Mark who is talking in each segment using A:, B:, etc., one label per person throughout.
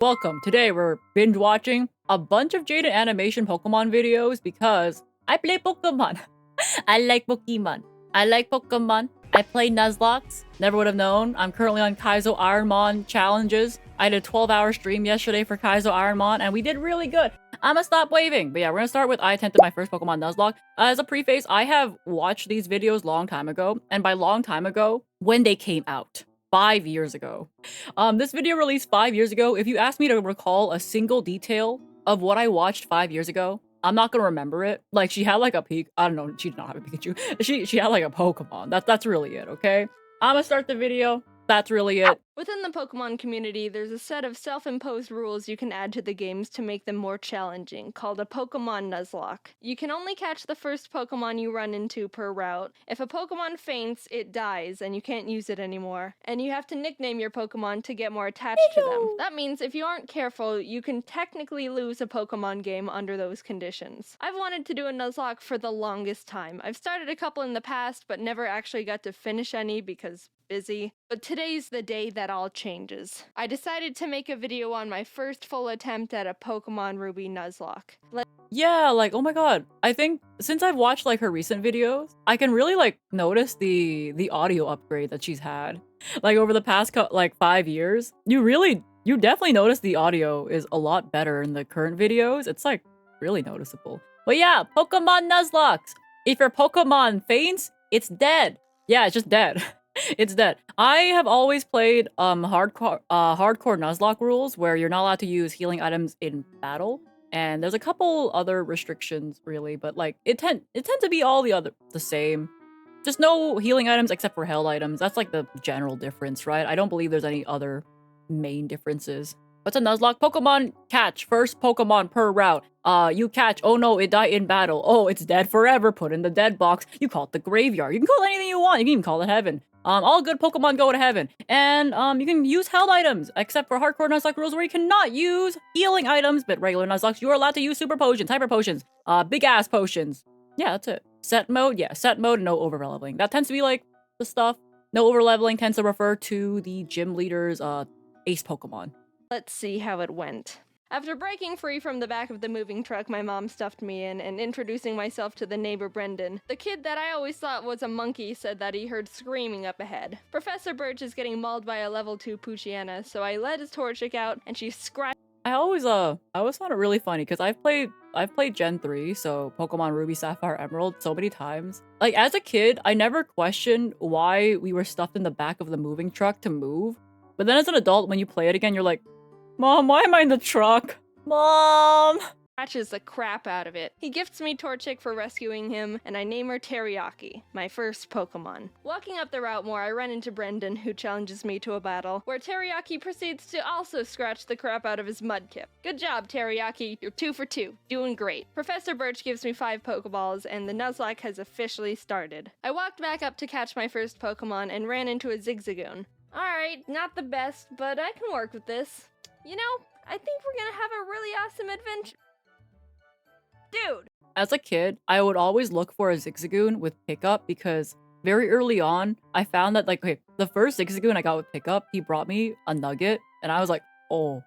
A: Welcome. Today we're binge watching a bunch of Jaden animation Pokemon videos because I play Pokemon. I like Pokemon. I like Pokemon. I play Nuzlocke. Never would have known. I'm currently on Kaizo Ironmon challenges. I did a 12-hour stream yesterday for Kaizo Ironmon and we did really good. I'ma stop waving. But yeah, we're gonna start with I attempted my first Pokemon Nuzlocke. As a preface, I have watched these videos long time ago. And by long time ago, when they came out. 5 years ago. This video released 5 years ago. If you ask me to recall a single detail of what I watched 5 years ago, I'm not gonna remember it. Like, she had like a peak. I don't know. She did not have a Pikachu. She had like a Pokemon. That's really it. Okay. I'm gonna start the video. That's really it.
B: Within the Pokemon community, there's a set of self-imposed rules you can add to the games to make them more challenging, called a Pokemon Nuzlocke. You can only catch the first Pokemon you run into per route. If a Pokemon faints, it dies, and you can't use it anymore. And you have to nickname your Pokemon to get more attached to them. That means if you aren't careful, you can technically lose a Pokemon game under those conditions. I've wanted to do a Nuzlocke for the longest time. I've started a couple in the past, but never actually got to finish any because busy. But today's the day that all changes. I decided to make a video on my first full attempt at a Pokemon Ruby Nuzlocke.
A: Yeah, like, oh my god. I think since I've watched like her recent videos, I can really like notice the audio upgrade that she's had. Like over the past 5 years, you definitely notice the audio is a lot better in the current videos. It's like really noticeable. But yeah, Pokemon Nuzlocke. If your Pokemon faints, it's dead. Yeah, it's just dead. It's dead. I have always played hardcore Nuzlocke rules where you're not allowed to use healing items in battle. And there's a couple other restrictions really, but like it tend to be all the same. Just no healing items except for held items. That's like the general difference, right? I don't believe there's any other main differences. What's a Nuzlocke? Pokemon catch. First Pokemon per route. You catch. Oh no, it died in battle. Oh, it's dead forever. Put in the dead box. You call it the graveyard. You can call it anything you want. You can even call it heaven. All good Pokemon go to heaven. And, you can use held items, except for hardcore Nuzlocke rules where you cannot use healing items, but regular Nuzlocke, you are allowed to use super potions, hyper potions, big ass potions. Yeah, that's it. Set mode, yeah, set mode, no over leveling. That tends to be like the stuff. No over leveling tends to refer to the gym leader's, ace Pokemon.
B: Let's see how it went. After breaking free from the back of the moving truck my mom stuffed me in and introducing myself to the neighbor Brendan, the kid that I always thought was a monkey said that he heard screaming up ahead. Professor Birch is getting mauled by a level 2 Poochyena, so I let his Torchic out and she scratched.
A: I always found it really funny because I've played Gen 3, so Pokemon Ruby, Sapphire, Emerald so many times. Like as a kid, I never questioned why we were stuffed in the back of the moving truck to move. But then as an adult, when you play it again, you're like, Mom, why am I in the truck? Mom!
B: Scratches the crap out of it. He gifts me Torchic for rescuing him, and I name her Teriyaki, my first Pokemon. Walking up the route more, I run into Brendan, who challenges me to a battle, where Teriyaki proceeds to also scratch the crap out of his Mudkip. Good job, Teriyaki. You're 2 for 2. Doing great. Professor Birch gives me 5 Pokeballs, and the Nuzlocke has officially started. I walked back up to catch my first Pokemon and ran into a Zigzagoon. Alright, not the best, but I can work with this. You know, I think we're gonna have a really awesome adventure. Dude!
A: As a kid, I would always look for a Zigzagoon with pickup because very early on, I found that like, okay, the first Zigzagoon I got with pickup, he brought me a nugget and I was like, oh.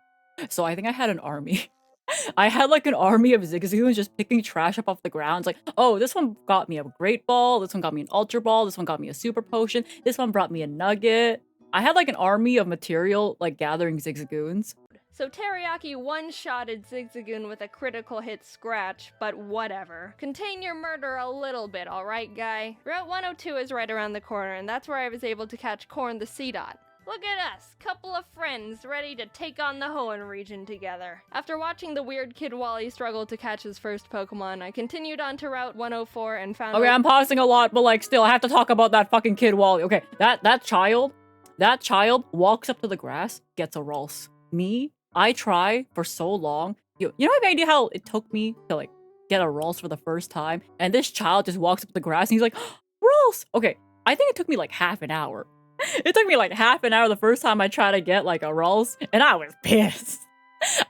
A: So I think I had an army. I had like an army of Zigzagoons just picking trash up off the ground. It's like, oh, this one got me a Great Ball, this one got me an Ultra Ball, this one got me a Super Potion, this one brought me a nugget. I had like an army of material like gathering Zigzagoons.
B: So Teriyaki one-shotted Zigzagoon with a critical hit scratch, but whatever. Contain your murder a little bit, alright, guy? Route 102 is right around the corner, and that's where I was able to catch Corn the Seedot. Look at us, couple of friends ready to take on the Hoenn region together. After watching the weird kid Wally struggle to catch his first Pokemon, I continued on to Route 104 and found—
A: Okay, I'm pausing a lot, but like still, I have to talk about that fucking kid Wally. Okay, that child walks up to the grass, gets a Rulse. Me? I try for so long. You know, I have no idea how it took me to like get a Rulse for the first time. And this child just walks up to the grass and he's like, Rulse! Okay, I think it took me like half an hour. It took me like half an hour the first time I tried to get like a Rulse, and I was pissed.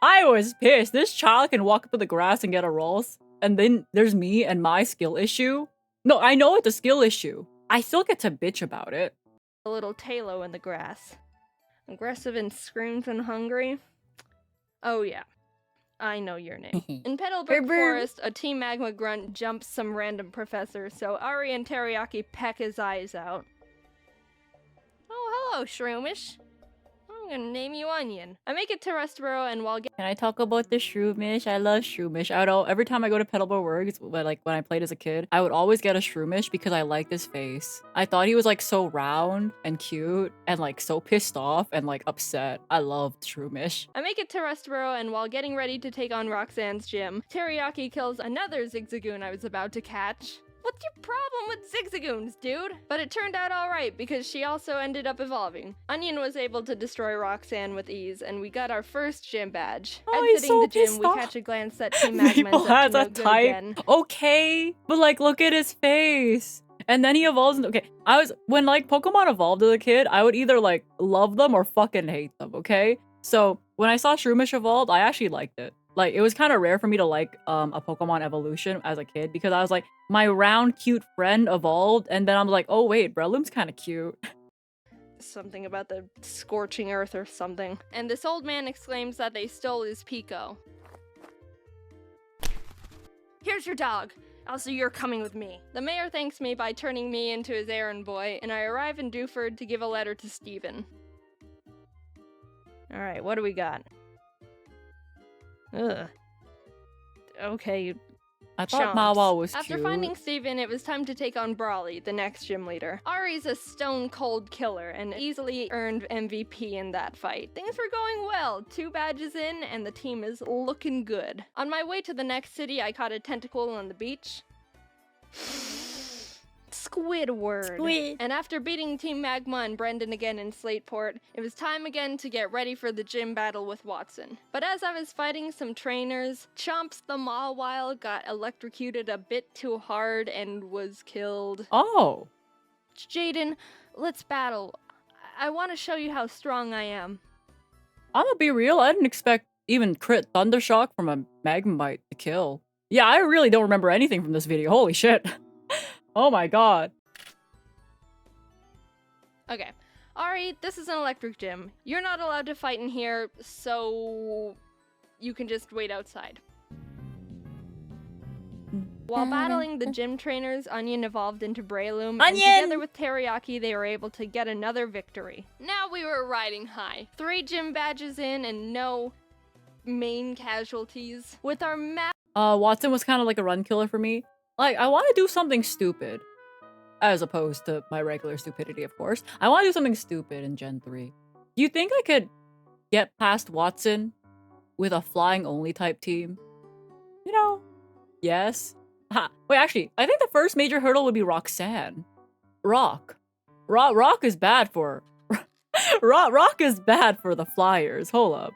A: I was pissed. This child can walk up to the grass and get a Rulse, and then there's me and my skill issue. No, I know it's a skill issue. I still get to bitch about it.
B: a little Talo in the grass. Aggressive and screams and hungry. Oh yeah, I know your name. In
A: Brr,
B: Petalburg
A: brr.
B: Forest, a Team Magma grunt jumps some random professor, so Ari and Teriyaki peck his eyes out. Oh, hello, Shroomish. I'm gonna name you Onion. I make it to Rustboro, and while
A: Can I talk about the Shroomish? I love Shroomish. I don't. Every time I go to Petalburg Works, like when I played as a kid, I would always get a Shroomish because I liked his face. I thought he was like so round and cute and like so pissed off and like upset. I loved Shroomish.
B: I make it to Rustboro, and while getting ready to take on Roxanne's gym, Teriyaki kills another Zigzagoon I was about to catch. What's your problem with Zigzagoons, dude? But it turned out alright because she also ended up evolving. Onion was able to destroy Roxanne with ease, and we got our first gym badge.
A: Oh, he's
B: Exiting
A: so
B: the gym,
A: pissed
B: we
A: off.
B: catch a glance that Team Magma
A: Maple
B: is up
A: has
B: to
A: a
B: no good
A: type.
B: again.
A: Okay, but like look at his face. And then he evolves into, okay, when like Pokemon evolved as a kid, I would either like love them or fucking hate them, okay? So when I saw Shroomish evolved, I actually liked it. Like, it was kind of rare for me to like a Pokemon evolution as a kid because I was like, my round, cute friend evolved, and then I'm like, oh wait, Breloom's kind of cute.
B: Something about the scorching earth or something. And this old man exclaims that they stole his Pico. Here's your dog. Also, you're coming with me. The mayor thanks me by turning me into his errand boy, and I arrive in Dewford to give a letter to Stephen. Alright, what do we got? Ugh. Okay.
A: I thought
B: Chomps.
A: Mawa was
B: After
A: cute.
B: finding Steven, it was time to take on Brawly, the next gym leader. Ari's a stone-cold killer and easily earned MVP in that fight. Things were going well, 2 badges in, and the team is looking good. On my way to the next city, I caught a tentacle on the beach. Squidward.
A: Squid.
B: And after beating Team Magma and Brendan again in Slateport, it was time again to get ready for the gym battle with Watson. But as I was fighting some trainers, Chomps the Mawile got electrocuted a bit too hard and was killed.
A: Oh.
B: Jaden, let's battle. I want to show you how strong I am.
A: I'm gonna be real, I didn't expect even crit Thundershock from a Magmite to kill. Yeah, I really don't remember anything from this video, holy shit. Oh my god.
B: Okay. Ari, this is an electric gym. You're not allowed to fight in here, so you can just wait outside. While battling the gym trainers, Onion evolved into Breloom, and
A: Onion!
B: together with Teriyaki, they were able to get another victory. Now we were riding high. 3 gym badges in and no main casualties. With our
A: Watson was kind of like a run killer for me. Like, I want to do something stupid. As opposed to my regular stupidity, of course. I want to do something stupid in Gen 3. Do you think I could get past Watson with a flying only type team? You know, yes. Ha. Wait, actually, I think the first major hurdle would be Roxanne. Rock is bad for... Rock is bad for the Flyers. Hold up.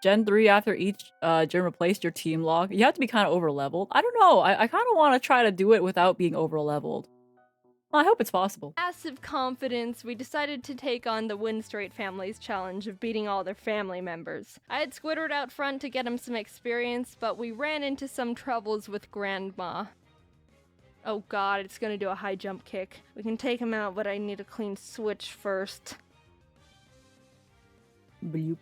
A: Gen 3, after each gym replaced your team log, you have to be kind of over-leveled. I don't know. I kind of want to try to do it without being over-leveled. Well, I hope it's possible.
B: massive confidence, we decided to take on the Winstraight family's challenge of beating all their family members. I had Squidward out front to get him some experience, but we ran into some troubles with Grandma. Oh god, it's gonna do a high jump kick. We can take him out, but I need a clean switch first.
A: Bloop.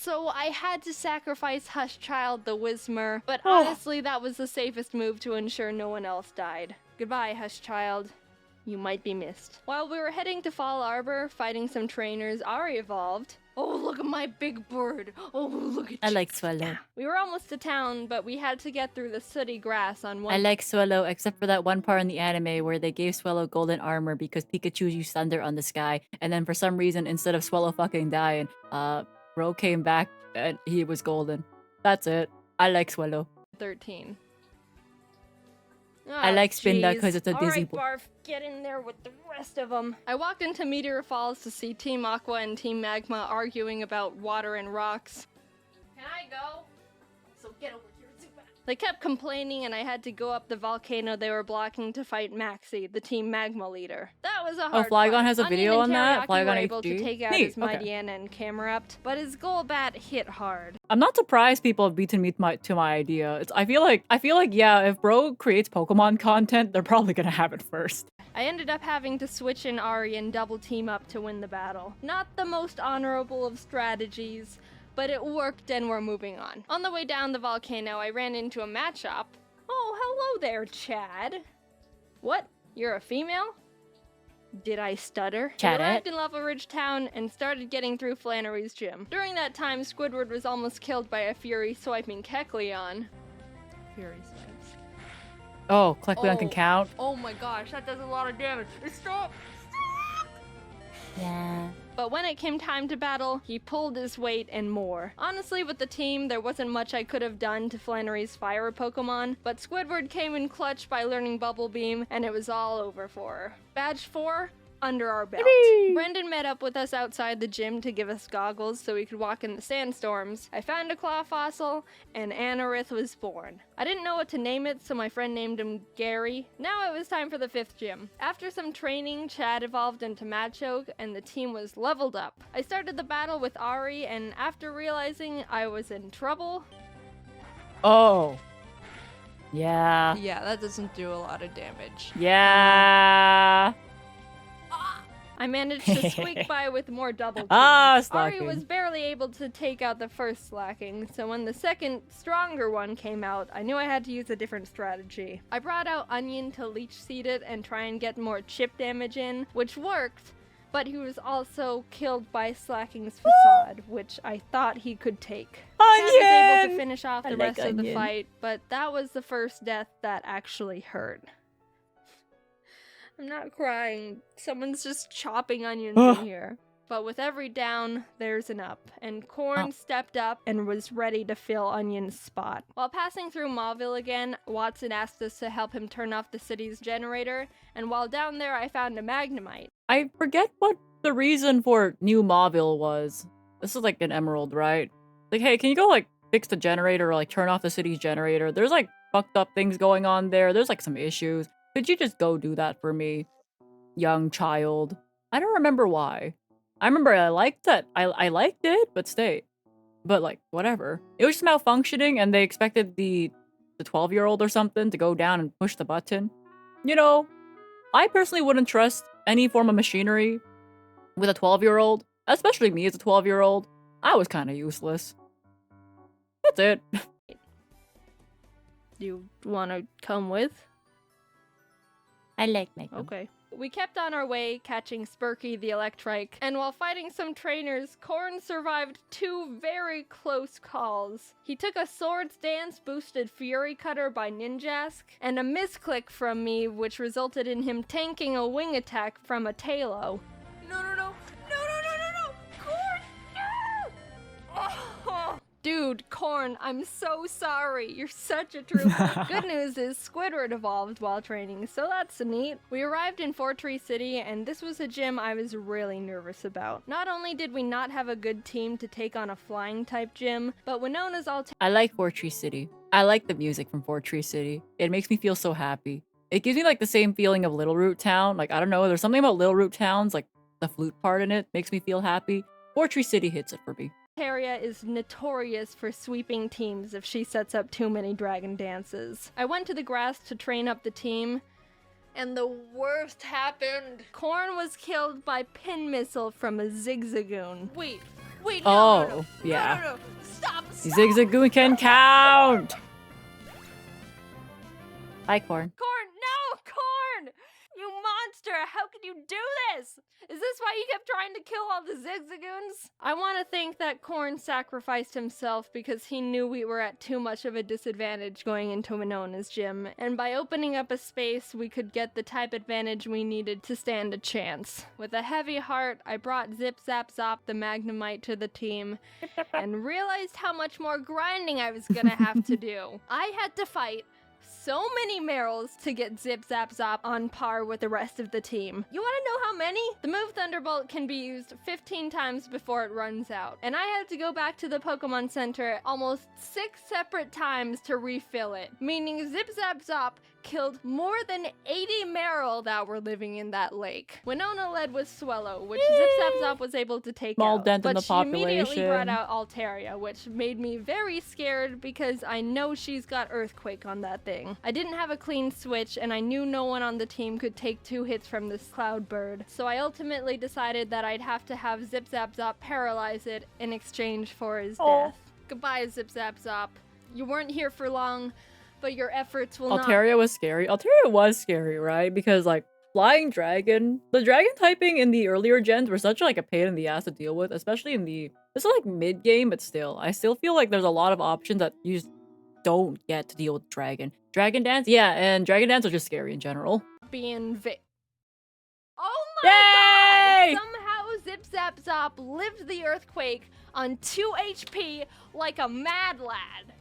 B: So I had to sacrifice Hushchild the Whismer, but
A: Oh.
B: honestly that was the safest move to ensure no one else died. Goodbye, Hushchild. You might be missed. While we were heading to Fall Arbor, fighting some trainers, Ari evolved. Oh, look at my big bird. Oh, look at
A: I
B: you.
A: like Swallow.
B: We were almost to town, but we had to get through the sooty grass on one.
A: I like Swallow, except for that one part in the anime where they gave Swallow golden armor because Pikachu used thunder on the sky, and then for some reason, instead of Swallow fucking dying, Bro came back and he was golden. That's it. I like Swallow.
B: 13.
A: I like Spinda 'cause it's a dizzy
B: Alright,
A: boy.
B: Barf, get in there with the rest of them. I walked into Meteor Falls to see Team Aqua and Team Magma arguing about water and rocks. Can I go? So get over here, Zubat. They kept complaining and I had to go up the volcano they were blocking to fight Maxie, the Team Magma leader. That was a hard
A: Flygon
B: fight.
A: has a
B: Onion
A: video
B: and
A: on that?
B: Teriyaki were
A: Flygon
B: able to
A: HG?
B: take out
A: Neat,
B: his Mighty
A: okay.
B: Anna and Camerupt, but his Golbat hit hard.
A: I'm not surprised people have beaten me to my idea. I feel like yeah, if Bro creates Pokemon content, they're probably gonna have it first.
B: I ended up having to switch in Ari and double team up to win the battle. Not the most honorable of strategies, but it worked and we're moving on. On the way down the volcano, I ran into a mat shop. Oh, hello there, Chad. What? You're a female? Did I stutter?
A: Chad
B: I arrived in Lava Ridge Town and started getting through Flannery's gym. During that time, Squidward was almost killed by a Fury swiping Kecleon. Fury swipes.
A: Oh, Kecleon can count.
B: Oh my gosh, that does a lot of damage. Stop!
A: Yeah.
B: But when it came time to battle, he pulled his weight and more. Honestly, with the team, there wasn't much I could have done to Flannery's fire Pokemon, but Squidward came in clutch by learning Bubble Beam, and it was all over for her. Badge 4, under our belt.
A: Yippee!
B: Brendan met up with us outside the gym to give us goggles so we could walk in the sandstorms. I found a claw fossil, and Anorith was born. I didn't know what to name it, so my friend named him Gary. Now it was time for the 5th gym. After some training, Chad evolved into Machoke, and the team was leveled up. I started the battle with Ari, and after realizing I was in trouble...
A: Oh. Yeah.
C: Yeah, that doesn't do a lot of damage.
A: Yeah.
B: I managed to squeak by with more double teams.
A: Ah,
B: Ari
A: slacking.
B: was barely able to take out the first slacking, so when the second, stronger one came out, I knew I had to use a different strategy. I brought out Onion to leech seed it and try and get more chip damage in, which worked, but he was also killed by Slacking's facade, which I thought he could take. Chad was able to finish off the rest of the fight, but that was the first death that actually hurt. I'm not crying. Someone's just chopping onions in here. But with every down, there's an up, and Corn stepped up and was ready to fill Onion's spot. While passing through Mauville again, Watson asked us to help him turn off the city's generator, and while down there I found a Magnemite.
A: I forget what the reason for New Mauville was. This is like an emerald, right? Like, hey, can you go like fix the generator or like turn off the city's generator? There's like fucked up things going on there. There's like some issues. Could you just go do that for me, young child? I don't remember why. I remember I liked that. I liked it, but like whatever. It was just malfunctioning, and they expected the 12-year-old or something to go down and push the button. You know, I personally wouldn't trust any form of machinery with a 12-year-old, especially me as a 12-year-old. I was kind of useless. That's it.
B: You want to come with?
A: I like Magma.
B: Okay. We kept on our way, catching Spurky the Electrike, and while fighting some trainers, Corn survived 2 very close calls. He took a Swords Dance boosted Fury Cutter by Ninjask, and a misclick from me, which resulted in him tanking a wing attack from a Talo.
C: No! Corn, no!
B: Oh. Dude, Corn, I'm so sorry. You're such a trooper. Good news is Squidward evolved while training, so that's neat. We arrived in Fortree City, and this was a gym I was really nervous about. Not only did we not have a good team to take on a flying type gym, but Winona's
A: I like Fortree City. I like the music from Fortree City. It makes me feel so happy. It gives me like the same feeling of Little Root Town. Like, I don't know, there's something about Little Root Towns, like the flute part in it makes me feel happy. Fortree City hits it for me.
B: Altaria is notorious for sweeping teams if she sets up too many dragon dances. I went to the grass to train up the team, and the worst happened. Corn was killed by pin missile from a Zigzagoon.
C: Wait,
A: Oh, yeah.
C: No. Stop!
A: Zigzagoon can count! Hi, Corn.
B: Corn, no! Corn! You monster! How could you do this? Is this why you kept trying to kill all the Zigzagoons? I want to think that Corn sacrificed himself because he knew we were at too much of a disadvantage going into Winona's gym, and by opening up a space, we could get the type advantage we needed to stand a chance. With a heavy heart, I brought Zip Zap Zop the Magnemite to the team, and realized how much more grinding I was gonna have to do. I had to fight so many Merrills to get Zip Zap Zop on par with the rest of the team. You want to know how many? The move Thunderbolt can be used 15 times before it runs out, and I had to go back to the Pokemon Center almost 6 separate times to refill it, meaning Zip Zap Zop killed more than 80 Meryl that were living in that lake. Winona led with Swellow, which Zip Zap Zop was able to take
A: Small
B: out.
A: dent in
B: But
A: the
B: she immediately brought
A: population.
B: out Altaria, which made me very scared because I know she's got Earthquake on that thing. I didn't have a clean switch, and I knew no one on the team could take 2 hits from this Cloud Bird. So I ultimately decided that I'd have to have Zip Zap Zop paralyze it in exchange for his death. Goodbye, Zip Zap Zop. You weren't here for long, but your efforts will not.
A: Altaria was scary. Altaria was scary, right? Because like flying dragon, the dragon typing in the earlier gens were such like a pain in the ass to deal with, especially in the this is like mid game, but still, I still feel like there's a lot of options that you just don't get to deal with dragon. Dragon dance, yeah, and dragon dance are just scary in general.
B: Being Oh my
A: Yay!
B: god! Somehow Zip Zap Zop lived the earthquake on 2 HP like a mad lad.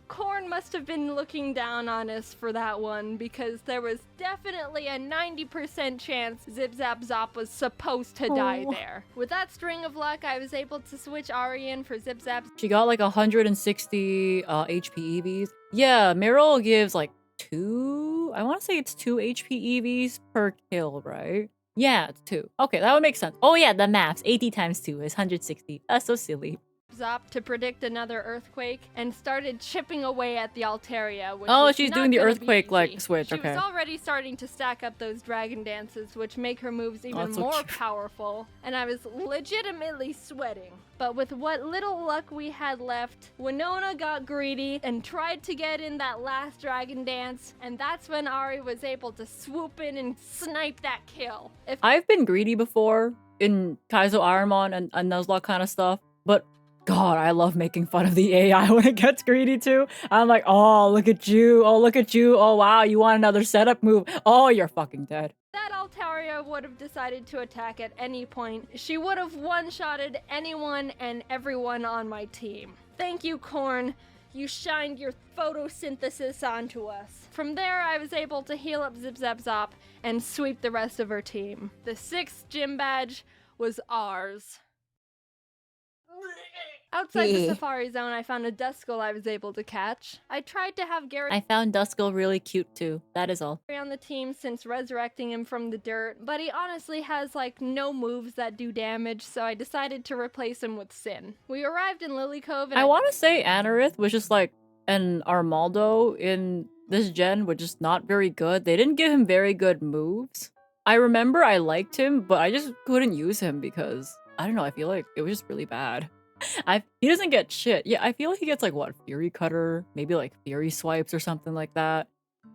B: Corn must have been looking down on us for that one because there was definitely a 90% chance Zip Zap Zop was supposed to die there. With that string of luck, I was able to switch Ari in for Zip Zap.
A: She got like 160 HP EVs. Yeah, Meryl gives like 2, I want to say it's 2 HP EVs per kill, right? Yeah, it's 2. Okay, that would make sense. Oh yeah, the maths. 80 times 2 is 160. That's so silly.
B: Zop to predict another earthquake and started chipping away at the Altaria. Which
A: Oh,
B: was
A: she's
B: not
A: doing the
B: gonna be
A: earthquake, like,
B: easy.
A: switch,
B: She
A: okay.
B: was already starting to stack up those dragon dances, which make her moves even
A: that's so
B: more
A: cute.
B: powerful, and I was legitimately sweating. But with what little luck we had left, Winona got greedy and tried to get in that last dragon dance, and that's when Ari was able to swoop in and snipe that kill. If
A: I've been greedy before in Kaizo Ironmon and Nuzlocke kind of stuff, but God, I love making fun of the AI when it gets greedy too. I'm like, oh, look at you. Oh, look at you. Oh, wow, you want another setup move. Oh, you're fucking dead.
B: that Altaria would have decided to attack at any point, she would have one-shotted anyone and everyone on my team. Thank you, Corn. You shined your photosynthesis onto us. From there, I was able to heal up Zip Zap Zop and sweep the rest of her team. The 6th gym badge was ours. Outside the Safari Zone, I found a Duskull I was able to catch. I tried to have Gary
A: I found Duskull really cute too. That is all.
B: on the team since resurrecting him from the dirt, but he honestly has like no moves that do damage, so I decided to replace him with Sin. We arrived in Lily Cove and
A: I want to say Anorith was just like an Armaldo in this gen, which is not very good. They didn't give him very good moves. I remember I liked him, but I just couldn't use him because, I don't know, I feel like it was just really bad. He doesn't get shit. Yeah, I feel like he gets like what, Fury Cutter, maybe like Fury Swipes or something like that.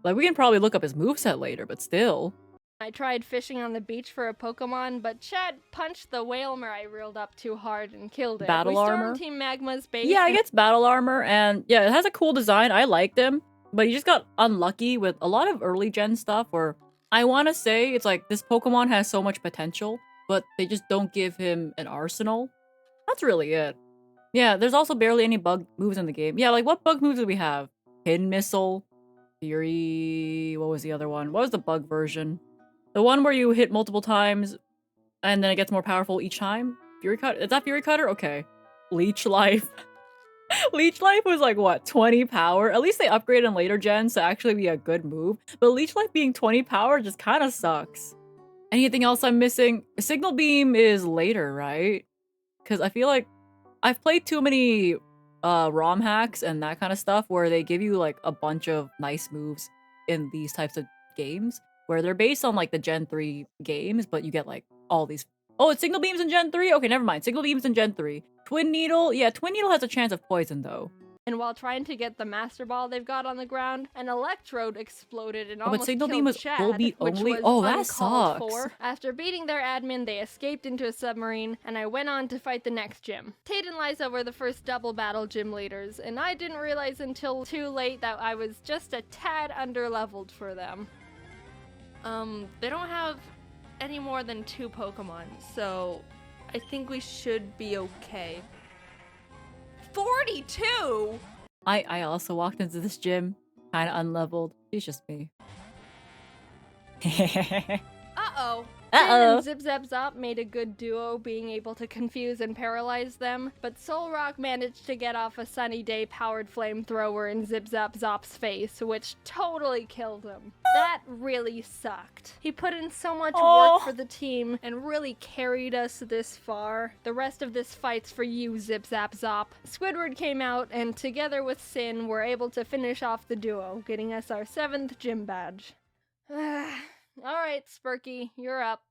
A: Like we can probably look up his moveset later, but still.
B: I tried fishing on the beach for a Pokemon, but Chad punched the Whalmer I reeled up too hard and killed it.
A: Battle
B: we stormed
A: armor?
B: Team Magma's base.
A: Yeah, it
B: and
A: gets battle armor, and yeah, it has a cool design. I liked him, but he just got unlucky with a lot of early gen stuff where I want to say it's like this Pokemon has so much potential, but they just don't give him an arsenal. That's really it. Yeah, there's also barely any bug moves in the game. Yeah, like what bug moves do we have? Pin Missile, Fury, what was the other one? What was the bug version? The one where you hit multiple times and then it gets more powerful each time? Fury Cutter? Is that Fury Cutter? Okay. Leech Life. Leech Life was like, what, 20 power? At least they upgraded in later gens to actually be a good move. But Leech Life being 20 power just kind of sucks. Anything else I'm missing? Signal Beam is later, right? Because I feel like I've played too many ROM hacks and that kind of stuff where they give you like a bunch of nice moves in these types of games where they're based on like the Gen 3 games, but you get like all these. Oh, it's Signal Beams in Gen 3? Okay, never mind. Signal Beams in Gen 3. Twin Needle? Yeah, Twin Needle has a chance of poison though.
B: And while trying to get the Master Ball they've got on the ground, an Electrode exploded and
A: But
B: almost
A: Signal
B: killed
A: Beam was
B: Chad,
A: Volbeat
B: which
A: only?
B: was
A: Oh, that
B: uncalled
A: sucks.
B: for. After beating their admin, they escaped into a submarine, and I went on to fight the next gym. Tate and Liza were the first double battle gym leaders, and I didn't realize until too late that I was just a tad underleveled for them.
C: They don't have any more than 2 Pokemon, so I think we should be okay. 42?
A: I also walked into this gym, kind of unleveled. It's just me.
C: Uh-oh.
A: Uh-oh.
B: Sin and Zip Zap Zop made a good duo, being able to confuse and paralyze them, but Solrock managed to get off a Sunny Day powered flamethrower in Zip Zap Zop's face, which totally killed him. That really sucked. He put in so much work for the team and really carried us this far. The rest of this fight's for you, Zip Zap Zop. Squidward came out and together with Sin were able to finish off the duo, getting us our 7th gym badge. Alright, Spurky, you're up.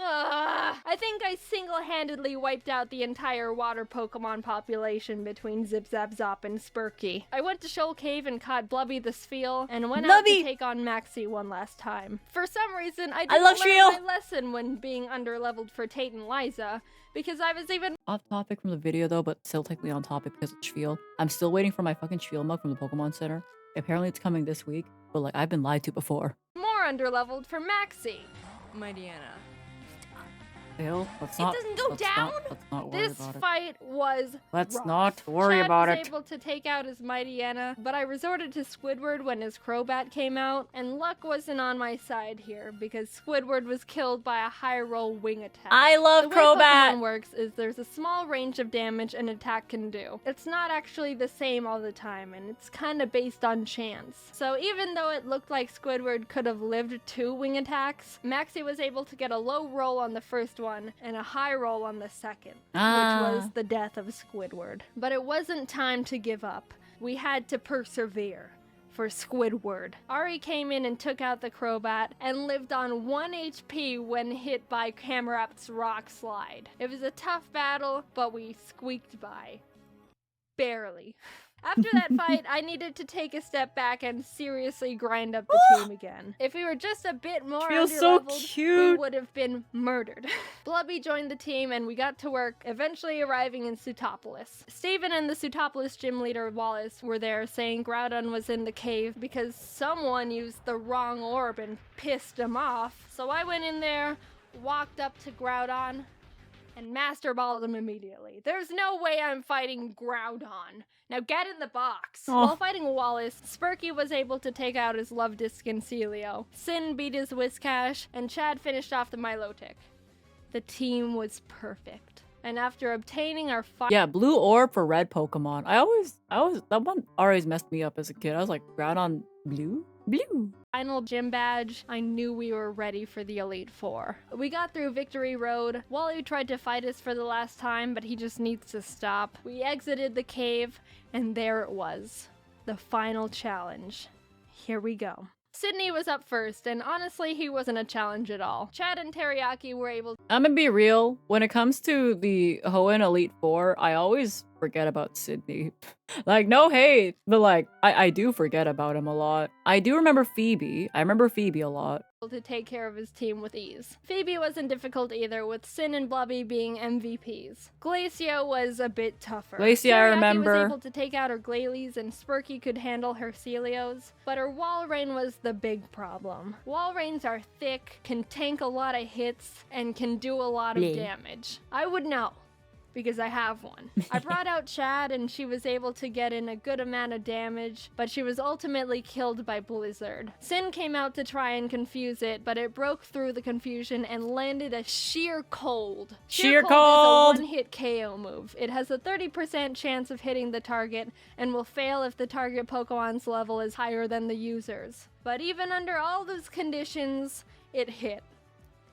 B: I think I single-handedly wiped out the entire water Pokemon population between Zip Zap Zop and Spurky. I went to Shoal Cave and caught Blubby the Spheal, and went out to take on Maxie one last time. For some reason, I didn't learn my lesson when being underleveled for Tate and Liza, because I was even
A: off topic from the video though, but still technically on topic because of Spiel. I'm still waiting for my fucking Spiel mug from the Pokemon Center. Apparently it's coming this week, but like I've been lied to before.
B: more underleveled for Maxie.
C: Mighty Anna.
A: Let's not,
B: it doesn't go down?
A: Let's not worry
B: This
A: about it.
B: fight was
A: Let's
B: rough.
A: not worry
B: Chad
A: about
B: was
A: it.
B: able to take out his Mighty Anna, but I resorted to Squidward when his Crobat came out, and luck wasn't on my side here, because Squidward was killed by a high roll wing attack.
A: I love
B: the way
A: Crobat!
B: Pokemon works is there's a small range of damage an attack can do. It's not actually the same all the time, and it's kinda based on chance. So even though it looked like Squidward could have lived 2 wing attacks, Maxie was able to get a low roll on the first one, and a high roll on the second, which was the death of Squidward. But it wasn't time to give up. We had to persevere. For Squidward. Ari came in and took out the Crobat and lived on 1 HP when hit by Camerap's Rock Slide. It was a tough battle, but we squeaked by. Barely. After that fight, I needed to take a step back and seriously grind up the team again. If we were just a bit more underleveled, we would have been murdered. Blubby joined the team and we got to work, eventually arriving in Sootopolis. Steven and the Sootopolis gym leader Wallace were there saying Groudon was in the cave because someone used the wrong orb and pissed him off. So I went in there, walked up to Groudon, and Master Balled him immediately. There's no way I'm fighting Groudon. Now get in the box. While fighting Wallace, Spurky was able to take out his Love-Disc and Celio. Sin beat his Whiscash, and Chad finished off the Milotic. The team was perfect. And after obtaining our
A: yeah, blue orb for red Pokemon. That one always messed me up as a kid. I was like, Groudon blue? Blue.
B: Final gym badge, I knew we were ready for the Elite Four. We got through Victory Road. Wally tried to fight us for the last time, but he just needs to stop. We exited the cave, and there it was. The final challenge. Here we go. Sydney was up first, and honestly, he wasn't a challenge at all. Chad and Teriyaki were able to—
A: I'm gonna be real. When it comes to the Hoenn Elite Four, I always forget about Sydney. Like, no hate, but like, I do forget about him a lot. I do remember Phoebe. I remember Phoebe a lot.
B: To take care of his team with ease. Phoebe wasn't difficult either, with Sin and Blubby being MVPs. Glacia was a bit tougher.
A: Glacia, I remember.
B: Was able to take out her Glalie, and Spurky could handle her Celios, but her Walrein was the big problem. Walreins are thick, can tank a lot of hits, and can do a lot of damage. I would know, because I have one. I brought out Chad and she was able to get in a good amount of damage, but she was ultimately killed by Blizzard. Sin came out to try and confuse it, but it broke through the confusion and landed a Sheer Cold.
A: Sheer Cold
B: is a one-hit KO move. It has a 30% chance of hitting the target and will fail if the target Pokemon's level is higher than the user's. But even under all those conditions, it hit,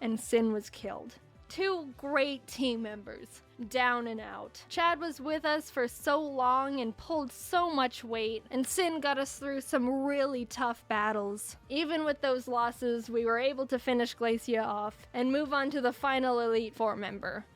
B: and Sin was killed. 2 great team members, down and out. Chad was with us for so long and pulled so much weight, and Sin got us through some really tough battles. Even with those losses, we were able to finish Glacia off and move on to the final Elite Four member,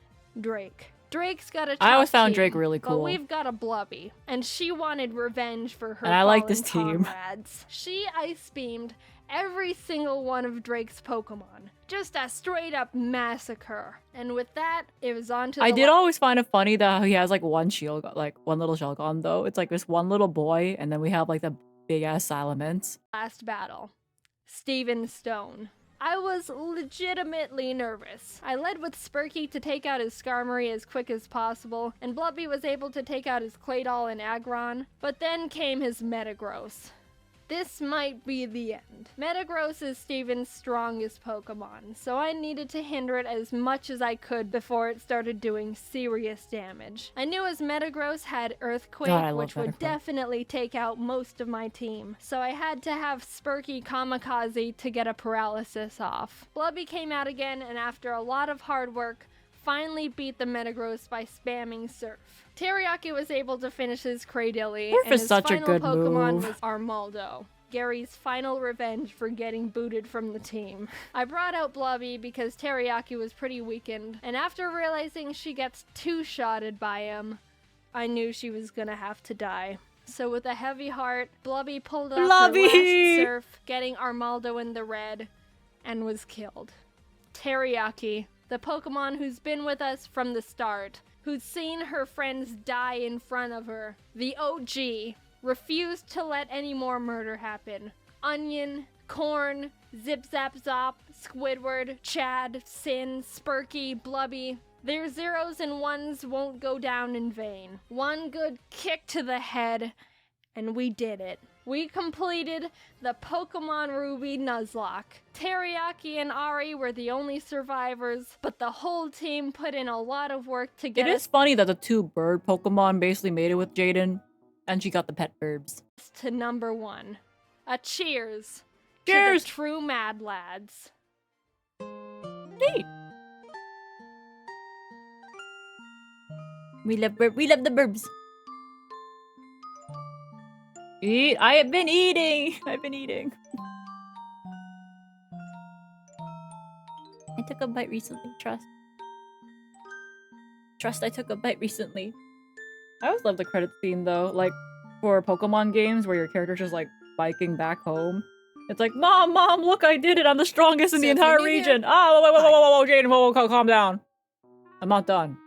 B: Drake. Drake's got a tough
A: I always found
B: team,
A: Drake really cool.
B: But we've got a Blubby, and she wanted revenge for her
A: and I like
B: fallen
A: this team.
B: comrades. She ice beamed every single one of Drake's Pokemon. Just a straight up massacre. And with that, it was on to the—
A: I did always find it funny that he has like one shield, like one little Shelgon though. It's like this one little boy, and then we have like the big ass Salamence.
B: Last battle. Steven Stone. I was legitimately nervous. I led with Spurky to take out his Skarmory as quick as possible, and Blubby was able to take out his Claydol and Aggron, but then came his Metagross. this might be the end. Metagross is Steven's strongest Pokemon, so I needed to hinder it as much as I could before it started doing serious damage. I knew as Metagross had Earthquake,
A: God, I love
B: which would
A: Metagross.
B: definitely take out most of my team, so I had to have Spurky Kamikaze to get a paralysis off. Blubby came out again, and after a lot of hard work, finally beat the Metagross by spamming Surf. Teriyaki was able to finish his Cradilly,
A: Surf
B: and
A: is
B: his
A: such a
B: final
A: good
B: Pokemon
A: move.
B: was Armaldo. Gary's final revenge for getting booted from the team. I brought out Blubby because Teriyaki was pretty weakened, and after realizing she gets two-shotted by him, I knew she was gonna have to die. So with a heavy heart, Blubby pulled off her
A: Blubby!
B: last Surf, getting Armaldo in the red, and was killed. Teriyaki, the Pokemon who's been with us from the start, who's seen her friends die in front of her, the OG, refused to let any more murder happen. Onion, Corn, Zip Zap Zop, Squidward, Chad, Sin, Spurky, Blubby. Their zeros and ones won't go down in vain. One good kick to the head, and we did it. We completed the Pokemon Ruby Nuzlocke. Teriyaki and Ari were the only survivors, but the whole team put in a lot of work to get
A: It
B: us
A: is funny that the two bird Pokemon basically made it with Jaden, and she got the pet birds.
B: to number 1. A cheers,
A: Cheers!
B: to the true Mad Lads.
A: Neat. We love the burbs. Eat. I have been eating. I've been eating. I took a bite recently. Trust. I took a bite recently. I always love the credit scene though, like for Pokemon games where your character's just like biking back home. It's like, Mom, look, I did it. I'm the strongest in
B: So
A: the
B: if you're
A: entire
B: new here-
A: region. Oh, whoa, Jaden, whoa, calm down. I'm not done.